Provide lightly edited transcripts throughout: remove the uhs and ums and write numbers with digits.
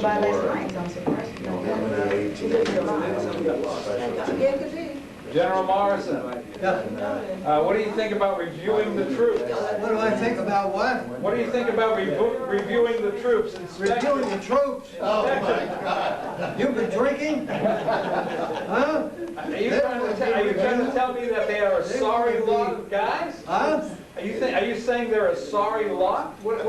by last more. night, so I'm surprised. General Morrison, what do you think about reviewing the troops? What do I think about what? What do you think about reviewing the troops? Reviewing the troops? Oh my God. You've been drinking? Huh? Are you trying to tell me that they are a sorry lot of guys? Huh? Are you saying they're a sorry lot? What are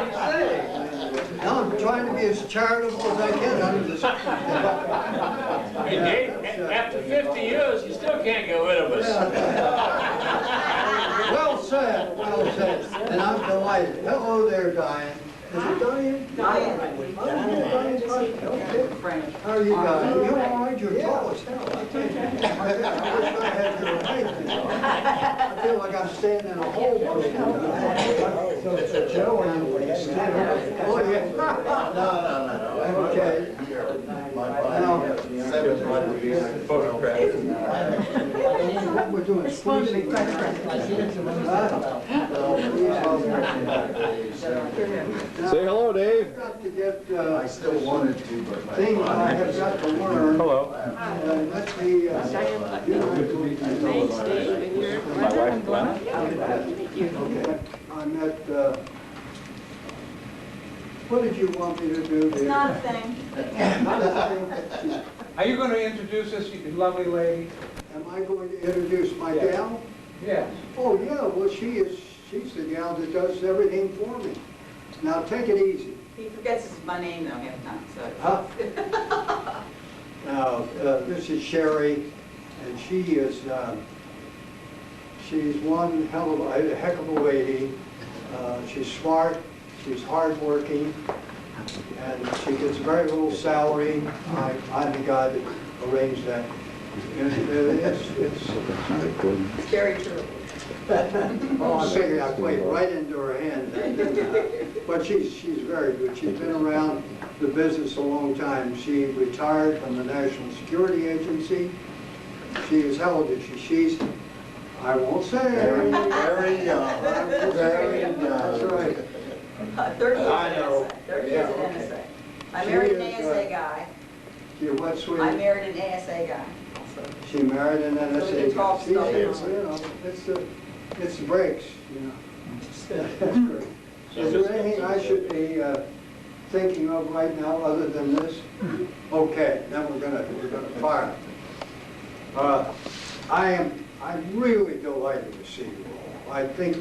you saying? No, I'm trying to be as charitable as I can under this. Hey, Dave, after 50 years, you still can't get rid of us. Well said, well said. And I'm delighted. Hello there, Diane. Is it Diane? Diane. How are you guys? You all right? You're tall as hell. I tell you. I wish I had your height. I feel like I'm standing in a hole. So it's a Joe and oh, yeah. No. Okay. Now, we're doing squeezing. Say hello, Dave. I've got to get I still wanted to, but my things I have got to learn. Hello. Let me, My wife, Glenn. okay. I met, what did you want me to do there? It's not a thing. Are you going to introduce this lovely lady? Am I going to introduce my Yes. gal? Yes. Oh, yeah, well, she's the gal that does everything for me. Now, take it easy. He forgets my name though half the time, so. Huh? Now, this is Sherry, and she's one hell of a heck of a lady. She's smart, she's hardworking, and she gets very little salary. I'm the guy that arranged that. And it's Very true. oh, I figured I played right into her hand. But she's very good. She's been around the business a long time. She retired from the National Security Agency. She is, how old is she? She's, I won't say. Very young. Very young. That's right. 30 years I at know. NSA. 30 Yeah, years at okay. NSA. I She married an is, ASA guy. You what, I sweetie? married an ASA guy. also. She married an So we NSA. can talk She stuff. is, you know, it's the breaks, you know. That's great. Is there anything I should be thinking of right now other than this? Okay, then we're gonna fire. I'm really delighted to see you all. I think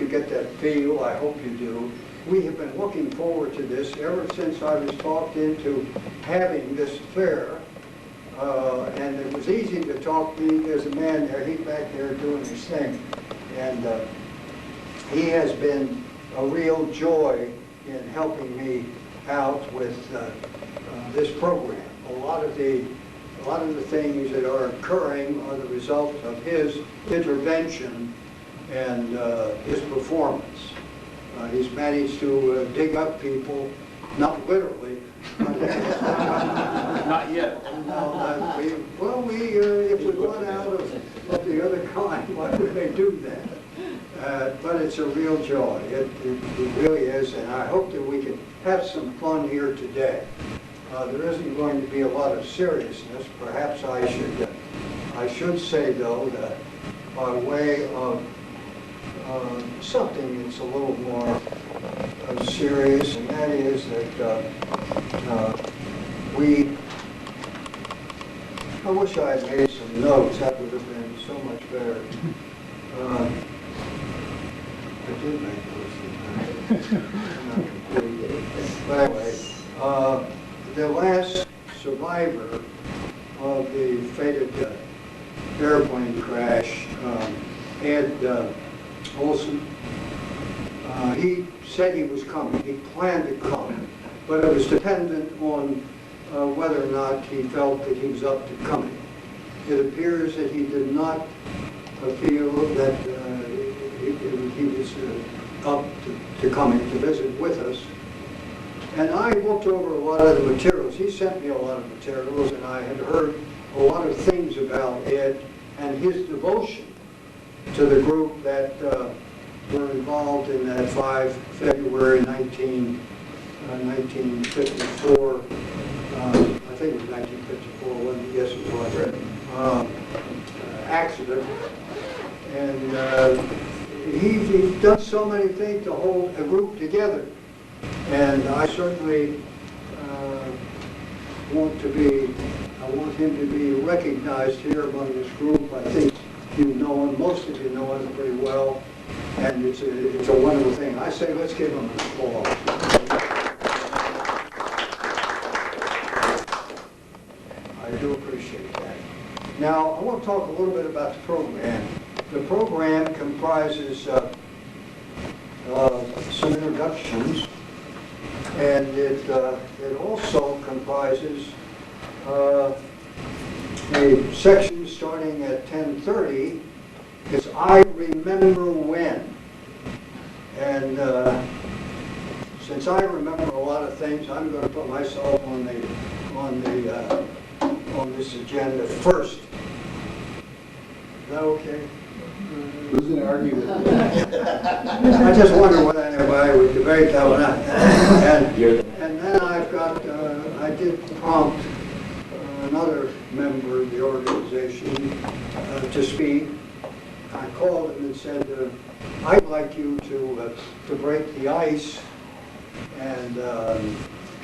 you get that feel. I hope you do. We have been looking forward to this ever since I was talked into having this affair. And it was easy to talk to me. There's a man there, he's back there doing his thing. And he has been a real joy in helping me out with this program. A lot of the things that are occurring are the result of his intervention and his performance. He's managed to dig up people, not literally. Not yet. No, if we run out of the other kind, why would they do that? But it's a real joy. It really is, and I hope that we can have some fun here today. There isn't going to be a lot of seriousness. Perhaps I should say, though, that by way of something that's a little more serious, and that is that I wish I had made some notes. That would have been so much better. I did make notes. But anyway, the last survivor of the fated airplane crash, Ed Olson, he said he was coming. He planned to come, but it was dependent on whether or not he felt that he was up to coming. It appears that he did not feel that he was up to coming to visit with us. And I looked over a lot of the materials. He sent me a lot of materials, and I had heard a lot of things about Ed and his devotion to the group that were involved in that February 1954, I think it was 1954, yes it was, accident. And he's done so many things to hold a group together. And I certainly want him to be recognized here among this group. I think you know him, most of you know him pretty well, and it's a wonderful thing. I say let's give him an applause. I do appreciate that. Now, I want to talk a little bit about the program. The program comprises some introductions, and it also comprises a section starting at 10:30. It's I Remember When. And since I remember a lot of things, I'm going to put myself on this agenda first. Is that okay? Who's going to argue with you? I just wonder whether anybody would debate that or not. And then I've got, I did prompt another member of the organization to speak. I called him and said, I'd like you to break the ice and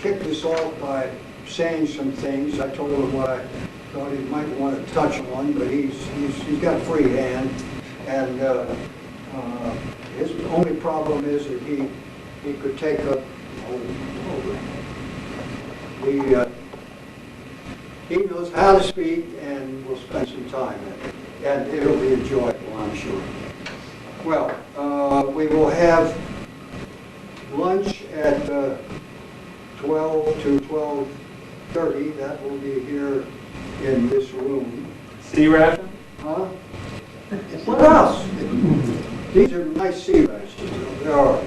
kick this off by saying some things. I told him what I thought he might want to touch on, but he's got a free hand. And his only problem is that he could take up he knows how to speak, and we'll spend some time in it. And it'll be enjoyable, I'm sure. Well, we will have lunch at 12 to 12:30. That will be here in this room. Sea ration? Huh? What else? These are nice sea rations. They are.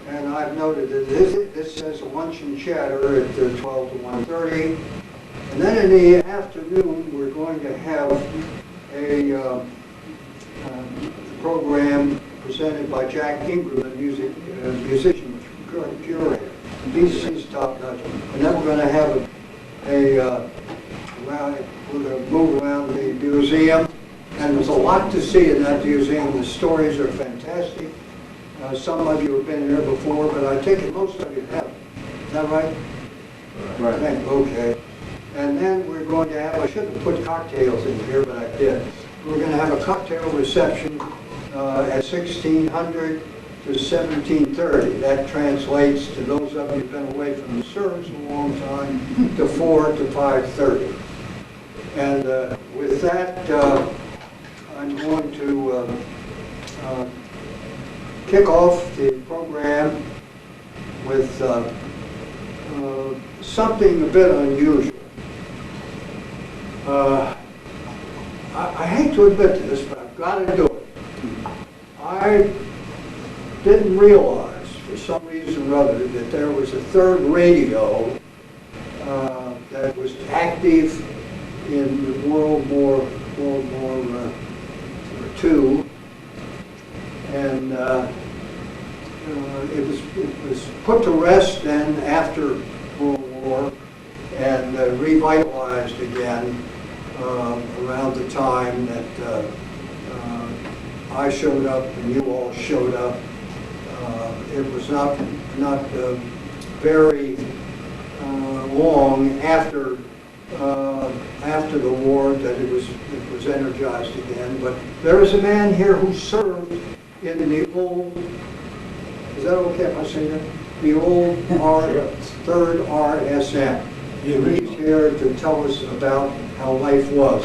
And I've noted that this says lunch and chatter at 12 to 1:30. And then in the afternoon, we're going to have a program presented by Jack Ingram, a musician curator. He's top notch. And then we're going to have we're going to move around the museum. And there's a lot to see in that museum. The stories are fantastic. Some of you have been here before, but I take it most of you haven't. Is that right? Right. Okay. And then we're going to have, I should have put cocktails in here, but I did. We're going to have a cocktail reception at 1600 to 1730. That translates to those of you who've been away from the service a long time to 4 to 5:30. And with that, I'm going to kick off the program with something a bit unusual. I hate to admit this, but I've got to do it. I didn't realize, for some reason or other, that there was a third radio that was active in World War II, and it was put to rest then after World War and revitalized again around the time that I showed up and you all showed up. It was not very long after the war that it was energized again. But there is a man here who served in the old, is that okay if I say that? The old third RSM. He's here to tell us about how life was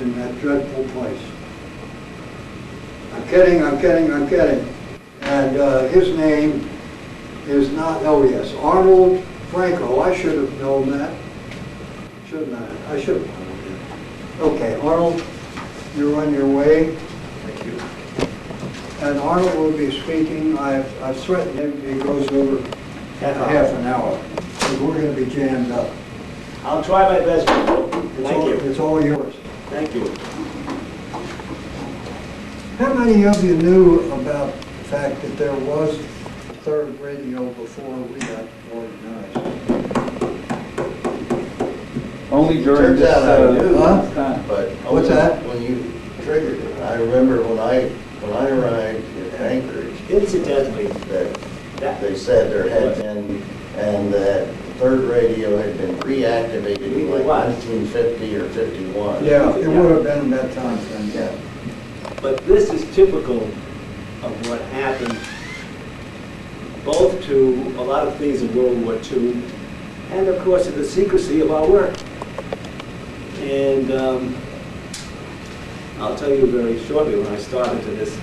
in that dreadful place. I'm kidding. And his name is not, oh yes, Arnold Franco. I should have known that. Shouldn't I? I should have known that. Okay, Arnold, you're on your way. Thank you. And Arnold will be speaking. I've threatened him if he goes over half an hour. So we're going to be jammed up. I'll try my best. Thank you. It's all yours. Thank you. How many of you knew about the fact that there was a third radio before we got organized? Only during Turns this, out I knew, Huh? time. but What's that? when you triggered it, I remember when I arrived at Anchorage, Incidentally, that they said there had been, and that third radio had been reactivated in like 1950 or 51. Yeah, it would have been that time frame. Yeah. but this is typical of what happened both to a lot of things in World War II and, of course, to the secrecy of our work. And I'll tell you very shortly when I started to this,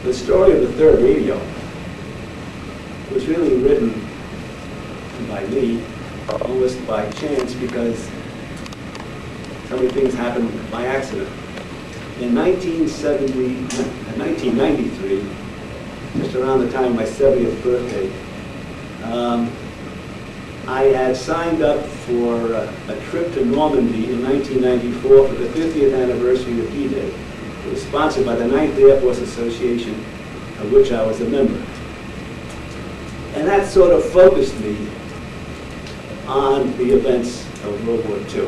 the story of the third radio was really written by me almost by chance because so many things happened by accident. In 1993, just around the time of my 70th birthday, I had signed up for a trip to Normandy in 1994 for the 50th anniversary of D-Day. It was sponsored by the 9th Air Force Association, of which I was a member. And that sort of focused me on the events of World War II.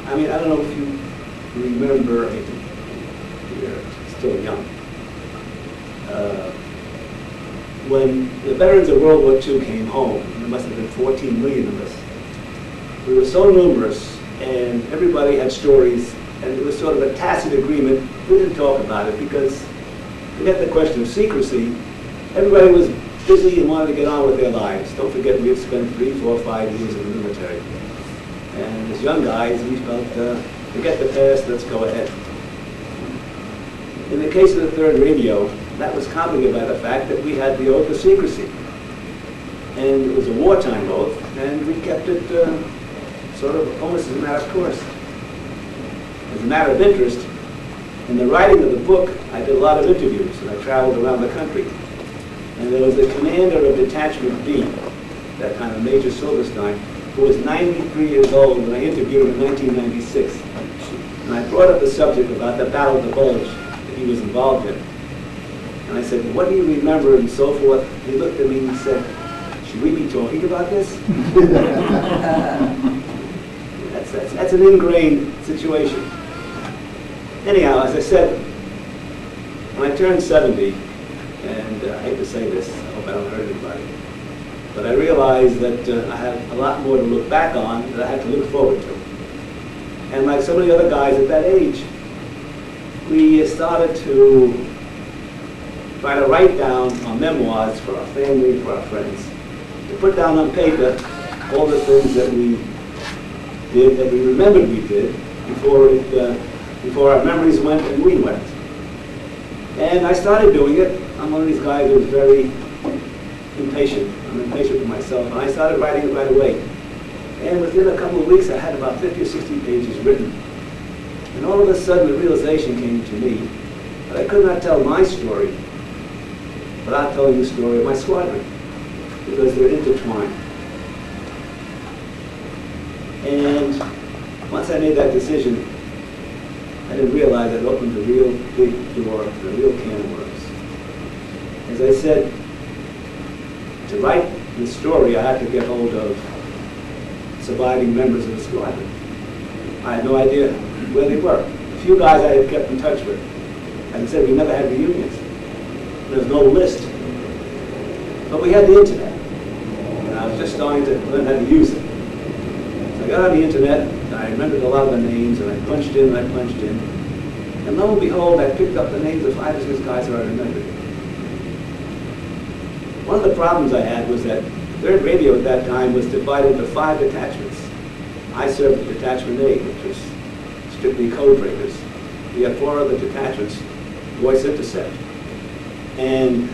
I mean, I don't know if you remember, you're still young, when the veterans of World War II came home, there must have been 14 million of us. We were so numerous, and everybody had stories, and it was sort of a tacit agreement. We didn't talk about it because we had the question of secrecy. Everybody was busy and wanted to get on with their lives. Don't forget, we had spent 3, 4, 5 years in the military. And as young guys, we felt, forget the past, let's go ahead. In the case of the third radio, that was complicated by the fact that we had the oath of secrecy. And it was a wartime oath, and we kept it sort of almost as a matter of course. As a matter of interest, in the writing of the book, I did a lot of interviews, and I traveled around the country. And there was the commander of Detachment B, that time of Major Silverstein, who was 93 years old when I interviewed him in 1996. And I brought up the subject about the Battle of the Bulge that he was involved in. And I said, what do you remember, and so forth. He looked at me and he said, should we be talking about this? That's an ingrained situation. Anyhow, as I said, when I turned 70, and I hate to say this, I hope I don't hurt anybody, but I realized that I had a lot more to look back on that I had to look forward to. And like so many other guys at that age, we started to try to write down our memoirs for our family, for our friends, to put down on paper all the things that we did, that we remembered we did, before our memories went and we went. And I started doing it. I'm one of these guys who's very impatient. I'm impatient with myself, and I started writing it right away. And within a couple of weeks, I had about 50 or 60 pages written. And all of a sudden, the realization came to me that I could not tell my story without telling the story of my squadron, because they're intertwined. And once I made that decision, I didn't realize it opened a real big door, a real can of worms. As I said, to write the story, I had to get hold of surviving members of the squadron. I had no idea where they were. A few guys I had kept in touch with. As I said, we never had reunions. There was no list. But we had the internet. And I was just starting to learn how to use it. So I got on the internet, and I remembered a lot of the names, and I punched in, and lo and behold, I picked up the names of 5 or 6 guys who I remembered. One of the problems I had was that third radio at that time was divided into 5 detachments. I served at Detachment A, which was strictly code breakers. We had 4 other detachments, voice intercept. And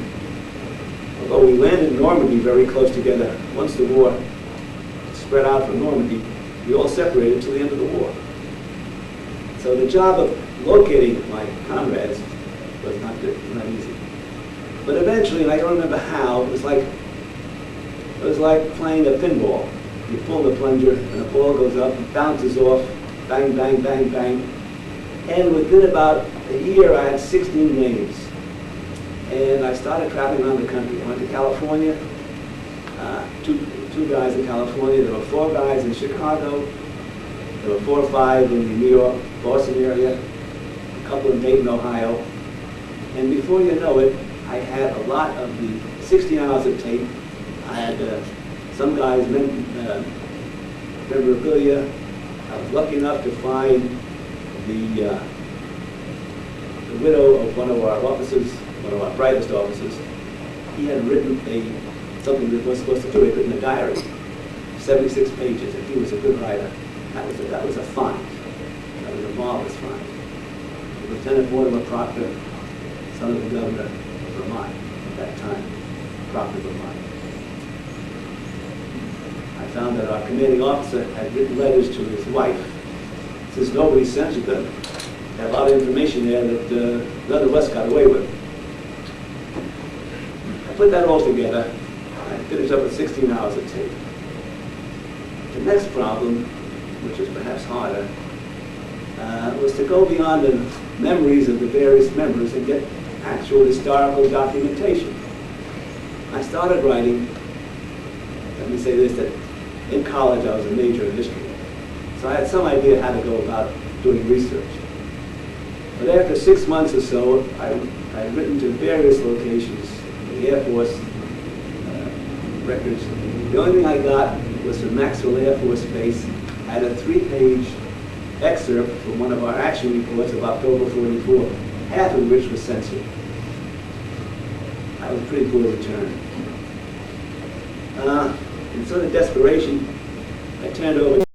although we landed in Normandy very close together, once the war spread out from Normandy, we all separated till the end of the war. So the job of locating my comrades was not good, not easy. But eventually, and I don't remember how, it was like playing a pinball. You pull the plunger, and the ball goes up, bounces off, bang, bang, bang, bang. And within about a year, I had 16 names. And I started traveling around the country. I went to California, two guys in California. There were 4 guys in Chicago. There were 4 or 5 in the New York, Boston area, a couple in Dayton, Ohio. And before you know it, I had a lot of the 16 hours of tape. I had some guys' memorabilia. I was lucky enough to find the widow of one of our officers, one of our brightest officers. He had written something that was supposed to do. He had written a diary, 76 pages, and he was a good writer. That was a find. That was a marvelous find. Lieutenant Mortimer Proctor, son of the governor of Vermont at that time, Proctor, Vermont. I found that our commanding officer had written letters to his wife. Since nobody censored them, had a lot of information there that none of us got away with. I put that all together. I finished up with 16 hours of tape. The next problem, which was perhaps harder, was to go beyond the memories of the various members and get actual historical documentation. I started writing, let me say this, that in college I was a major in history. So I had some idea how to go about doing research. But after 6 months or so, I'd written to various locations, the Air Force records. The only thing I got was from Maxwell Air Force Base. I had a 3-page excerpt from one of our action reports of October 44, half of which was censored. That was a pretty poor return. In sort of desperation, I turned over